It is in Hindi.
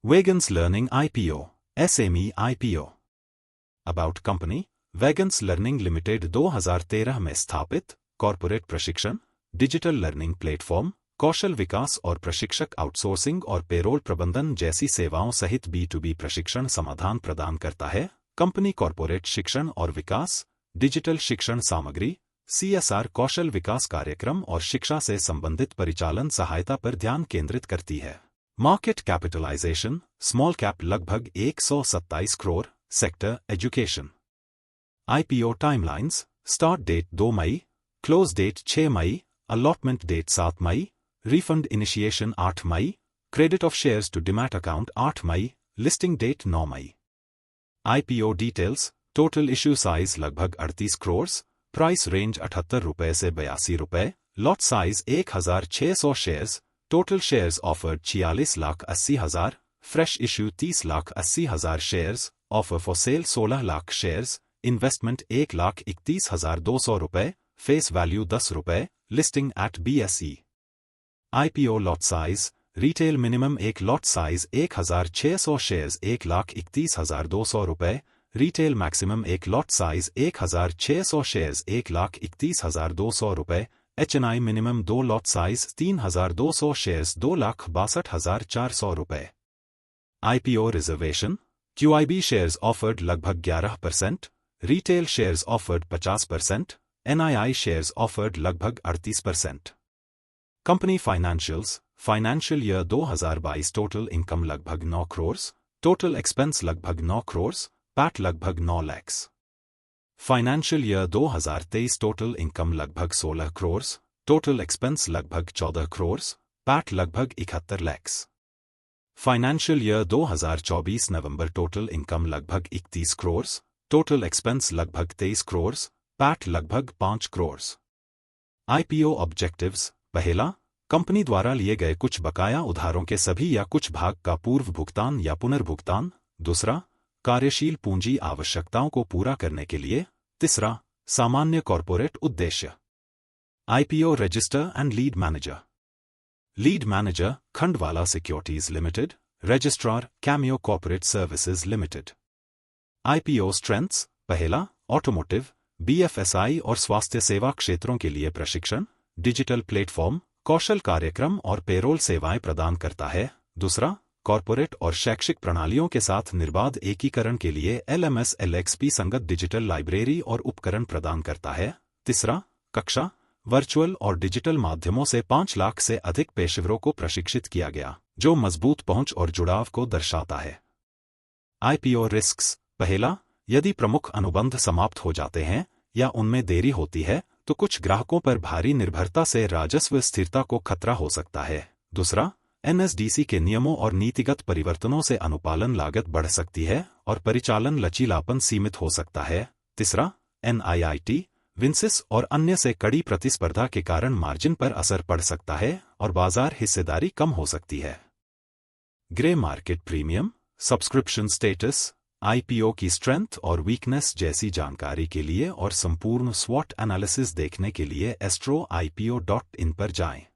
Vagan's Learning IPO, SME IPO. About Company, Vagan's Learning Limited 2013 में स्थापित, कॉर्पोरेट प्रशिक्षण, डिजिटल लर्निंग प्लेटफॉर्म, कौशल विकास और प्रशिक्षक आउटसोर्सिंग और पेरोल प्रबंधन जैसी सेवाओं सहित B2B प्रशिक्षण समाधान प्रदान करता है। कंपनी कॉर्पोरेट शिक्षण और विकास, डिजिटल शिक्षण सामग्री, CSR कौशल विकास कार्यक्रम और शिक्षा से संबंधित परिचालन सहायता पर ध्यान केंद्रित करती है। मार्केट कैपिटलाइजेशन, स्मॉल कैप लगभग 127 crore, sector education. IPO timelines, start date 2 मई, क्लोज डेट 6 मई, अलॉटमेंट डेट 7 मई, रिफंड इनिशिएशन 8 मई, credit of shares to demat account 8 मई, लिस्टिंग डेट 9 मई। IPO details, total issue size लगभग 38 करोड़, प्राइस रेंज 78 रुपये से 82 रुपये, lot size 1600 shares, total shares offered 46,80,000, fresh issue 30,80,000 shares, offer for sale 16 lakh shares, investment 1,31,200 रुपये, फेस वैल्यू 10 रुपये, listing at BSE। IPO lot size, retail minimum एक लॉट साइज 1,600 शेयर्स 1,31,200 रुपये, रिटेल मैक्सिमम एक लॉट साइज 1,600 शेयर्स 1,31,200 रुपये, HNI minimum 2 lot size 3,200 shares 2,62,400 रुपये। IPO reservation, QIB shares offered लगभग 11%, retail shares offered 50%, NII shares offered लगभग 38%। Company financials, financial year 2022 total income लगभग 9 करोड़, टोटल एक्सपेंस लगभग 9 करोड़, पैट लगभग 9 lakh. Financial year 2023 total income लगभग 16 करोड़, टोटल एक्सपेंस लगभग 14 करोड़, पैट लगभग 71 लाख। फाइनेंशियल ईयर 2024 नवंबर टोटल इनकम लगभग 31 करोड़, टोटल एक्सपेंस लगभग 23 करोड़, पैट लगभग 5 करोड़। IPO ऑब्जेक्टिव्स, पहला, कंपनी द्वारा लिए गए कुछ बकाया उधारों के सभी या कुछ भाग का पूर्व भुगतान या पुनर्भुगतान। दूसरा, कार्यशील पूंजी आवश्यकताओं को पूरा करने के लिए। तीसरा, सामान्य कॉर्पोरेट उद्देश्य। IPO register and lead manager. Lead manager, Khandwala securities limited, registrar, cameo corporate services limited. IPO strengths, पहला, ऑटोमोटिव, BFSI और स्वास्थ्य सेवा क्षेत्रों के लिए प्रशिक्षण, डिजिटल प्लेटफॉर्म, कौशल कार्यक्रम और पेरोल सेवाएं प्रदान करता है। दूसरा, कॉर्पोरेट और शैक्षिक प्रणालियों के साथ निर्बाध एकीकरण के लिए LMS LXP संगत डिजिटल लाइब्रेरी और उपकरण प्रदान करता है। तीसरा, कक्षा, वर्चुअल और डिजिटल माध्यमों से 5 लाख से अधिक पेशेवरों को प्रशिक्षित किया गया, जो मजबूत पहुंच और जुड़ाव को दर्शाता है। IPO रिस्क्स, पहला, यदि प्रमुख अनुबंध समाप्त हो जाते हैं या उनमें देरी होती है तो कुछ ग्राहकों पर भारी निर्भरता से राजस्व स्थिरता को खतरा हो सकता है। दूसरा, NSDC के नियमों और नीतिगत परिवर्तनों से अनुपालन लागत बढ़ सकती है और परिचालन लचीलापन सीमित हो सकता है। तीसरा, NIIT, विंसिस और अन्य से कड़ी प्रतिस्पर्धा के कारण मार्जिन पर असर पड़ सकता है और बाजार हिस्सेदारी कम हो सकती है। Grey market premium, subscription status, IPO की स्ट्रेंथ और वीकनेस जैसी जानकारी के लिए और संपूर्ण SWOT एनालिसिस देखने के लिए astroipo.in पर जाएं।